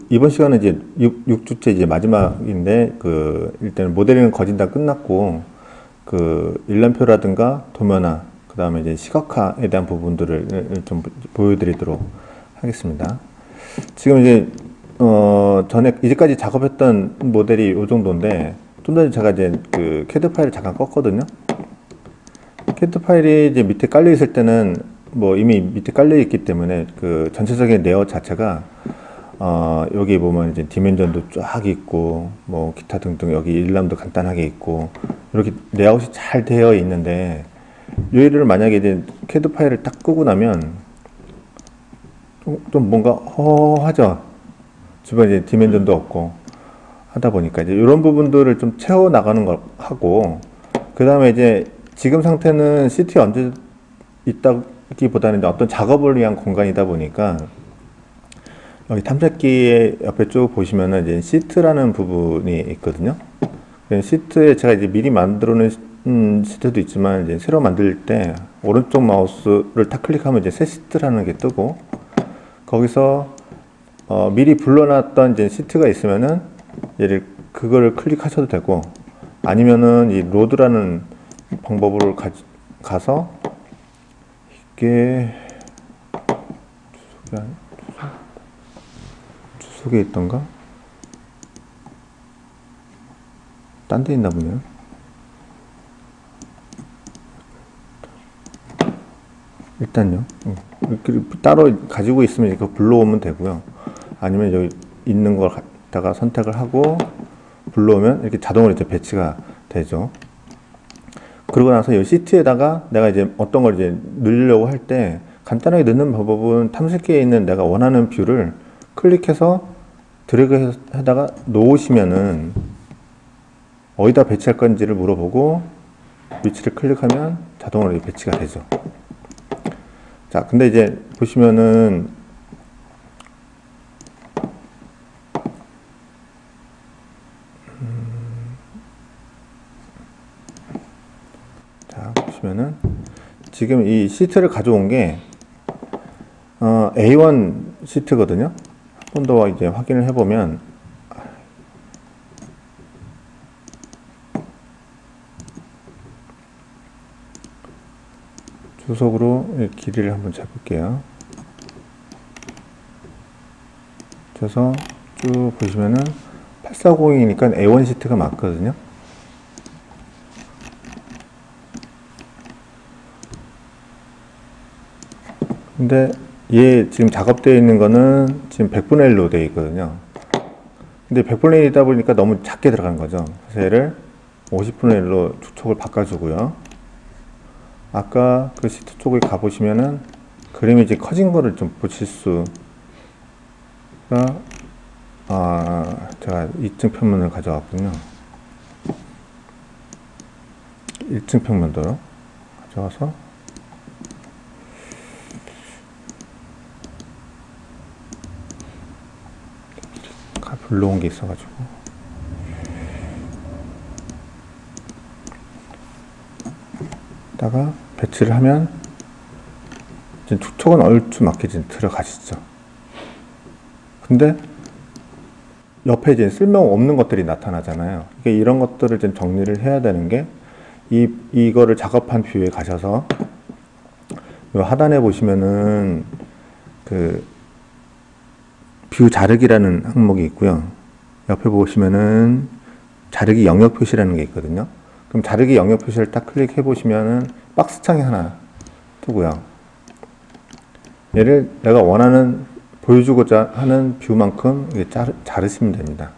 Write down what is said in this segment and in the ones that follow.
이번 시간은 이제 6주째 이제 마지막인데, 일단 모델링은 거진 다 끝났고, 일람표라든가 도면화, 그 다음에 이제 시각화에 대한 부분들을 좀 보여드리도록 하겠습니다. 지금 이제, 전에, 이제까지 작업했던 모델이 이 정도인데, 좀 전에 제가 이제 CAD 파일을 잠깐 껐거든요. CAD 파일이 이제 밑에 깔려 있을 때는, 뭐 이미 밑에 깔려 있기 때문에 전체적인 레이아웃 자체가 여기 보면 이제 디멘전도 쫙 있고 뭐 기타 등등 여기 일람도 간단하게 있고 이렇게 레이아웃이 잘 되어 있는데, 얘를 만약에 이제 CAD 파일을 딱 끄고 나면 좀 뭔가 허하죠. 주변에 이제 디멘전도 없고 하다 보니까 이제 이런 부분들을 좀 채워 나가는 걸 하고, 그 다음에 이제 지금 상태는 CT에 얹어 있다기보다는 어떤 작업을 위한 공간이다 보니까, 여기 탐색기의 옆에 쭉 보시면은 이제 시트라는 부분이 있거든요. 시트에 제가 이제 미리 만들어 놓은 시트도 있지만, 이제 새로 만들 때 오른쪽 마우스를 탁 클릭하면 이제 새 시트라는 게 뜨고, 거기서 미리 불러놨던 이제 시트가 있으면은 그거를 클릭하셔도 되고, 아니면은 이 로드라는 방법으로 가서 이게 주석에 있던가? 딴 데 있나 보네요. 일단요. 따로 가지고 있으면 이거 불러오면 되고요. 아니면 여기 있는 걸 갖다가 선택을 하고 불러오면 이렇게 자동으로 이제 배치가 되죠. 그러고 나서 이 시트에다가 내가 이제 어떤 걸 이제 넣으려고 할 때 간단하게 넣는 방법은 탐색기에 있는 내가 원하는 뷰를 클릭해서 드래그 해다가 놓으시면은 어디다 배치할 건지를 물어보고 위치를 클릭하면 자동으로 배치가 되죠. 자, 근데 이제 보시면은 자, 보시면은 지금 이 시트를 가져온 게 A1 시트거든요. 한 번 더 이제 확인을 해보면 주석으로 길이를 한번 재볼게요. 그래서 쭉 보시면은 840이니까 A1 시트가 맞거든요. 근데 얘 지금 작업되어 있는 거는 지금 100분의 1로 되어 있거든요. 근데 100분의 1이다 보니까 너무 작게 들어간 거죠. 그래서 얘를 50분의 1로 축척을 바꿔주고요. 아까 그 시트 쪽에 가보시면은 그림이 이제 커진 거를 좀 보실 수가, 제가 2층 평면을 가져왔군요. 1층 평면도 가져와서 불러온 게 있어가지고 다가 배치를 하면 이제 축척은 얼추 맞게 들어가시죠. 근데 옆에 이제 쓸모없는 것들이 나타나잖아요. 그러니까 이런 것들을 좀 정리를 해야 되는 게, 이거를 작업한 뷰에 가셔서 요 하단에 보시면은 뷰 자르기라는 항목이 있고요. 옆에 보시면은 자르기 영역 표시라는 게 있거든요. 그럼 자르기 영역 표시를 딱 클릭해 보시면은 박스창이 하나 뜨고요. 얘를 내가 원하는 보여주고자 하는 뷰만큼 자르시면 됩니다.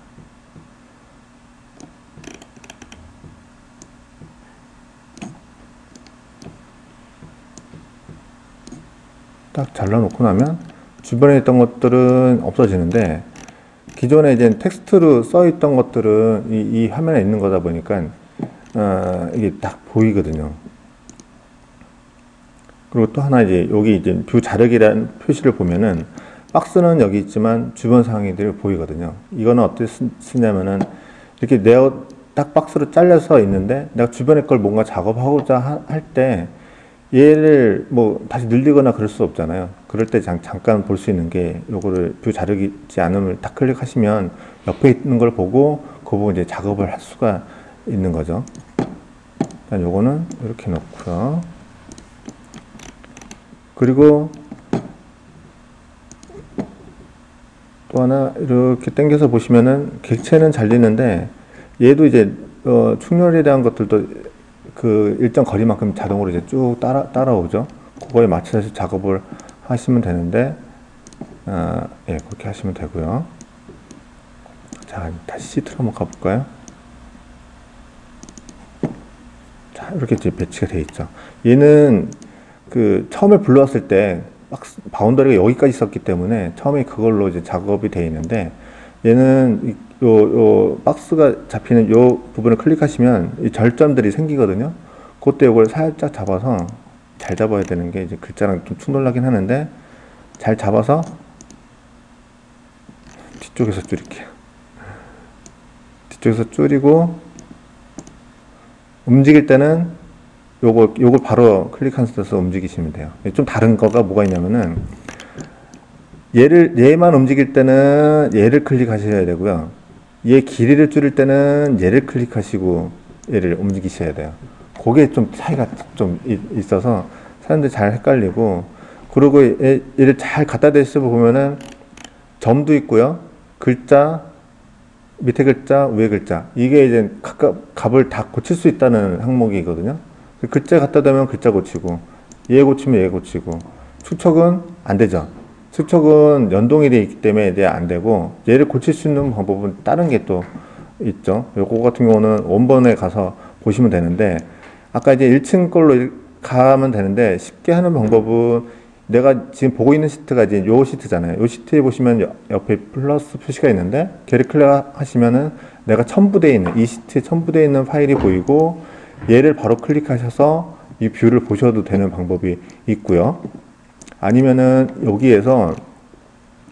딱 잘라놓고 나면 주변에 있던 것들은 없어지는데, 기존에 이제 텍스트로 써 있던 것들은 이 화면에 있는 거다 보니까 이게 딱 보이거든요. 그리고 또 하나 이제 여기 이제 뷰 자르기라는 표시를 보면은 박스는 여기 있지만 주변 상황들이 보이거든요. 이거는 어떻게 쓰냐면은 이렇게 내가 딱 박스로 잘려서 있는데 내가 주변에 걸 뭔가 작업하고자 할 때 얘를 뭐 다시 늘리거나 그럴 수 없잖아요. 그럴 때 잠깐 볼 수 있는 게 요거를 뷰 자르지 않음을 딱 클릭하시면 옆에 있는 걸 보고 그 부분 이제 작업을 할 수가 있는 거죠. 일단 요거는 이렇게 놓고요. 그리고 또 하나 이렇게 당겨서 보시면은 객체는 잘리는데 얘도 이제 충렬에 대한 것들도 그 일정 거리만큼 자동으로 이제 쭉 따라오죠. 그거에 맞춰서 작업을 하시면 되는데 예, 그렇게 하시면 되고요. 자, 다시 시트로 한번 가볼까요? 자, 이렇게 이제 배치가 되어 있죠. 얘는 그 처음에 불러왔을 때 바운더리가 여기까지 있었기 때문에 처음에 그걸로 이제 작업이 되어 있는데 얘는 요 박스가 잡히는 요 부분을 클릭하시면 이 절점들이 생기거든요. 그때 요걸 살짝 잡아서 잘 잡아야 되는 게 이제 글자랑 좀 충돌나긴 하는데 잘 잡아서 뒤쪽에서 줄일게요. 뒤쪽에서 줄이고 움직일 때는 요걸 바로 클릭한 써서 움직이시면 돼요. 좀 다른 거가 뭐가 있냐면은 얘만 움직일 때는 얘를 클릭하셔야 되고요. 얘 길이를 줄일 때는 얘를 클릭하시고 얘를 움직이셔야 돼요. 그게 좀 차이가 좀 있어서 사람들이 잘 헷갈리고, 그리고 얘를 잘 갖다 대서 보면은 점도 있고요. 글자, 밑에 글자, 위에 글자. 이게 이제 각각 값을 다 고칠 수 있다는 항목이거든요. 글자 갖다 대면 글자 고치고, 얘 고치면 얘 고치고, 추측은 안 되죠. 추측은 연동이 되어 있기 때문에 이제 안 되고, 얘를 고칠 수 있는 방법은 다른 게 또 있죠. 요거 같은 경우는 원본에 가서 보시면 되는데, 아까 이제 1층 걸로 가면 되는데, 쉽게 하는 방법은 내가 지금 보고 있는 시트가 이제 요 시트잖아요. 요 시트에 보시면 옆에 플러스 표시가 있는데, 걔를 클릭하시면은 내가 첨부되어 있는, 이 시트에 첨부되어 있는 파일이 보이고, 얘를 바로 클릭하셔서 이 뷰를 보셔도 되는 방법이 있고요. 아니면은 여기에서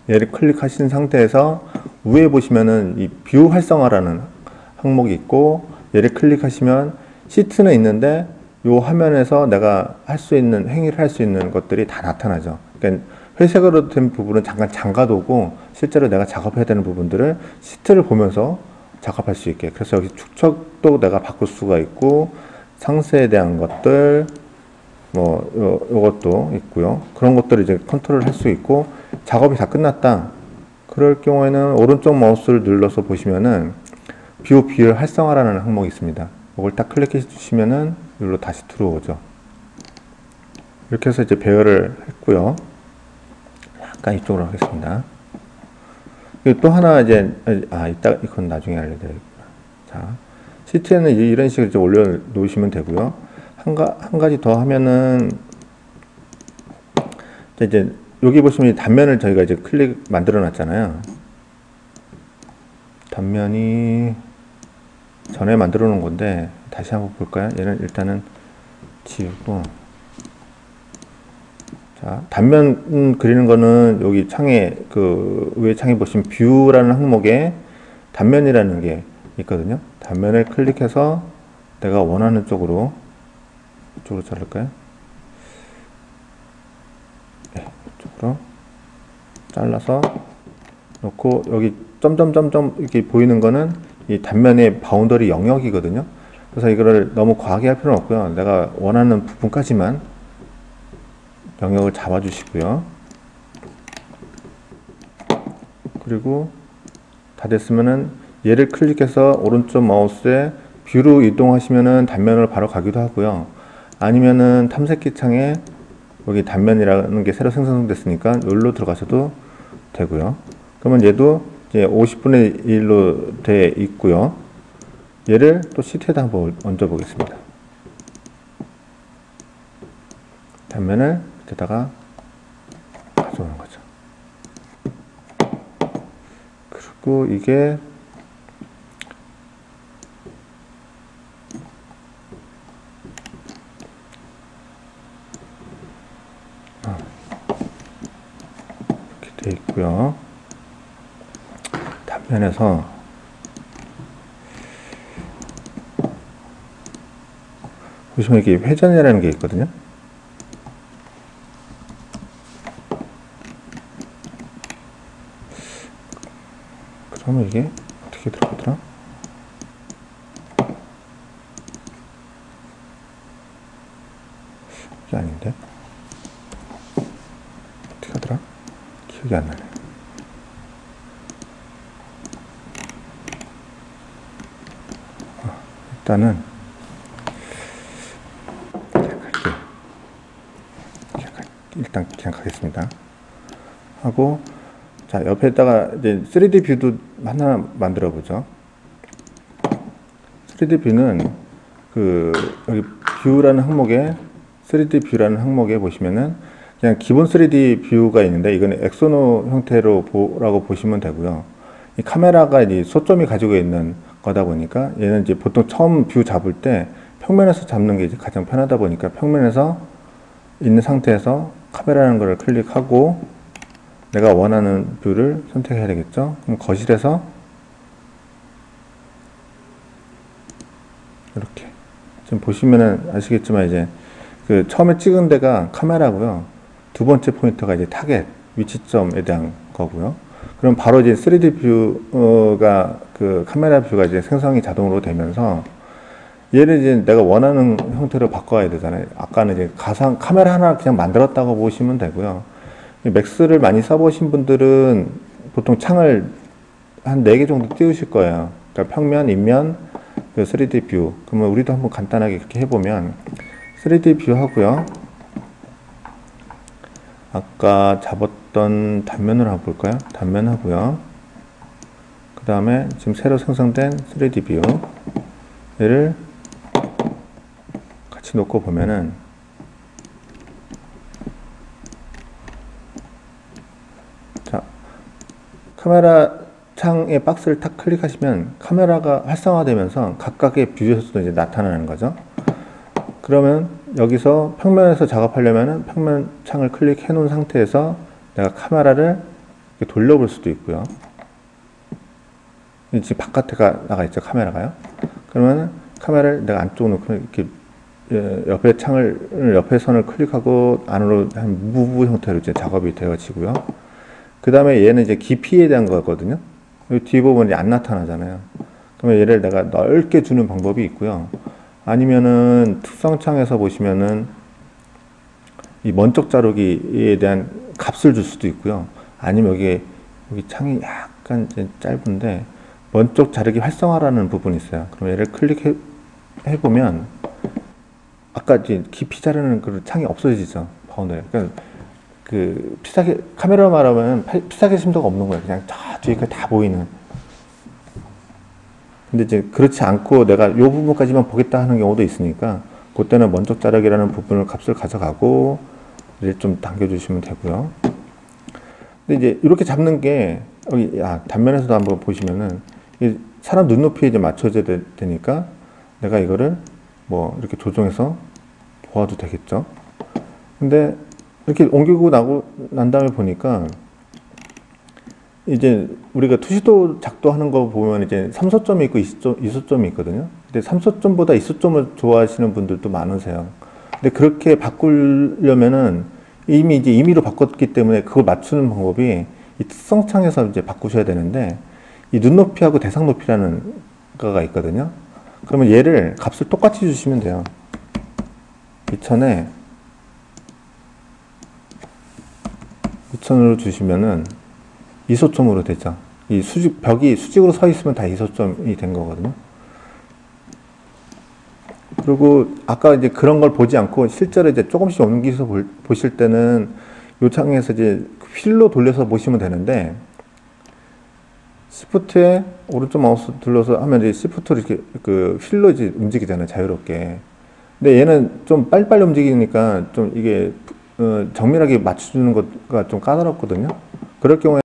얘를 클릭하신 상태에서 위에 보시면은 이 뷰 활성화라는 항목이 있고, 얘를 클릭하시면 시트는 있는데 요 화면에서 내가 할 수 있는 행위를 할 수 있는 것들이 다 나타나죠. 그러니까 회색으로 된 부분은 잠깐 잠가두고 실제로 내가 작업해야 되는 부분들을 시트를 보면서 작업할 수 있게. 그래서 여기 축척도 내가 바꿀 수가 있고, 상세에 대한 것들 요것도 있고요. 그런 것들을 이제 컨트롤 할 수 있고, 작업이 다 끝났다. 그럴 경우에는 오른쪽 마우스를 눌러서 보시면은 뷰 비율 활성화라는 항목이 있습니다. 이걸 딱 클릭해 주시면은 여기로 다시 들어오죠. 이렇게 해서 이제 배열을 했고요. 약간 이쪽으로 하겠습니다. 또 하나 이제 이건 나중에 알려드리겠구나. 자, 시트에는 이런 식으로 이제 올려 놓으시면 되고요. 한 가지 더 하면은 이제 여기 보시면 단면을 저희가 이제 만들어 놨잖아요. 단면이 전에 만들어 놓은 건데 다시 한번 볼까요? 얘는 일단은 지우고, 자, 단면 그리는 거는 여기 창에 그 위에 창에 보시면 뷰라는 항목에 단면이라는 게 있거든요. 단면을 클릭해서 내가 원하는 쪽으로 이쪽으로 자를까요? 네, 이쪽으로 잘라서 놓고, 여기 점점점점 이렇게 보이는 거는 이 단면의 바운더리 영역이거든요. 그래서 이거를 너무 과하게 할 필요는 없고요. 내가 원하는 부분까지만 영역을 잡아 주시고요. 그리고 다 됐으면은 얘를 클릭해서 오른쪽 마우스에 뷰로 이동하시면은 단면을 바로 가기도 하고요. 아니면은 탐색기 창에 여기 단면이라는 게 새로 생성됐으니까 여기로 들어가셔도 되고요. 그러면 얘도 이제 50분의 1로 돼 있고요. 얘를 또 시트에다 한번 얹어 보겠습니다. 단면을 밑에다가 가져오는 거죠. 그리고 이게 이렇게 돼 있고요. 단면에서 보시면 이렇게 회전이라는 게 있거든요. 잠깐만, 이게 어떻게 들어가더라? 이게 아닌데? 어떻게 하더라? 기억이 안 나네. 일단은 그냥 갈게요. 일단 그냥 가겠습니다. 하고, 자, 옆에다가 이제 3D 뷰도 하나 만들어 보죠. 3D 뷰는 여기 뷰라는 항목에 3D 뷰라는 항목에 보시면은 그냥 기본 3D 뷰가 있는데, 이거는 엑소노 형태로 라고 보시면 되고요. 이 카메라가 이제 소점이 가지고 있는 거다 보니까 얘는 이제 보통 처음 뷰 잡을 때 평면에서 잡는 게 이제 가장 편하다 보니까 평면에서 있는 상태에서 카메라라는 걸 클릭하고 내가 원하는 뷰를 선택해야 되겠죠. 그럼 거실에서 이렇게 지금 보시면은 아시겠지만 이제 처음에 찍은 데가 카메라고요. 두 번째 포인터가 이제 타겟 위치점에 대한 거고요. 그럼 바로 이제 3D 뷰가 카메라 뷰가 이제 생성이 자동으로 되면서 얘를 이제 내가 원하는 형태로 바꿔야 되잖아요. 아까는 이제 가상 카메라 하나 그냥 만들었다고 보시면 되고요. 맥스를 많이 써보신 분들은 보통 창을 한 4개 정도 띄우실 거예요. 그러니까 평면, 인면, 3D 뷰. 그러면 우리도 한번 간단하게 그렇게 해보면 3D 뷰 하고요. 아까 잡았던 단면으로 한번 볼까요? 단면 하고요. 그 다음에 지금 새로 생성된 3D 뷰. 얘를 같이 놓고 보면은 자, 카메라 창의 박스를 탁 클릭하시면 카메라가 활성화되면서 각각의 뷰에서도 이제 나타나는 거죠. 그러면 여기서 평면에서 작업하려면은 평면 창을 클릭해 놓은 상태에서 내가 카메라를 이렇게 돌려볼 수도 있고요. 지금 바깥에 나가 있죠, 카메라가요. 그러면 카메라를 내가 안쪽으로 놓고 이렇게 옆에 창을, 옆에 선을 클릭하고 안으로 한 무브 형태로 이제 작업이 되어지고요. 그 다음에 얘는 이제 깊이에 대한 거거든요. 여기 뒤에 보면 안 나타나잖아요. 그러면 얘를 내가 넓게 주는 방법이 있고요. 아니면은 특성창에서 보시면은 이 먼쪽 자르기에 대한 값을 줄 수도 있고요. 아니면 여기 창이 약간 이제 짧은데 먼쪽 자르기 활성화라는 부분이 있어요. 그럼 얘를 클릭해 보면 아까 이제 깊이 자르는 그 창이 없어지죠. 바운더리. 그러니까 카메라 말하면 피사계 심도가 없는 거예요. 그냥 저 뒤에까지 다 보이는. 근데 이제 그렇지 않고 내가 이 부분까지만 보겠다 하는 경우도 있으니까 그때는 먼쪽 자르기라는 부분을 값을 가져가고 이제 좀 당겨주시면 되고요. 근데 이제 이렇게 잡는 게 여기 단면에서도 한번 보시면은 사람 눈높이에 이제 맞춰져야 되니까 내가 이거를 뭐 이렇게 조정해서 보아도 되겠죠. 근데 이렇게 옮기고 난 다음에 보니까 이제 우리가 투시도 작도하는 거 보면 이제 3소점이 있고 2소점이 있거든요. 근데 3소점보다 2소점을 좋아하시는 분들도 많으세요. 근데 그렇게 바꾸려면은 이미 이제 임의로 바꿨기 때문에 그걸 맞추는 방법이 이 특성창에서 이제 바꾸셔야 되는데 이 눈높이하고 대상 높이라는 거가 있거든요. 그러면 얘를 값을 똑같이 주시면 돼요. 2000으로 주시면은 이소점으로 되죠. 이 벽이 수직으로 서 있으면 다 이소점이 된 거거든요. 그리고 아까 이제 그런 걸 보지 않고 실제로 이제 조금씩 옮기서 보실 때는 요 창에서 이제 휠로 돌려서 보시면 되는데 시프트에 오른쪽 마우스 눌러서 하면 이제 시프트로 이렇게 휠로 이제 움직이잖아요, 자유롭게. 근데 얘는 좀 빨리빨리 움직이니까 좀 이게 정밀하게 맞춰주는 것가 좀 까다롭거든요. 그럴 경우에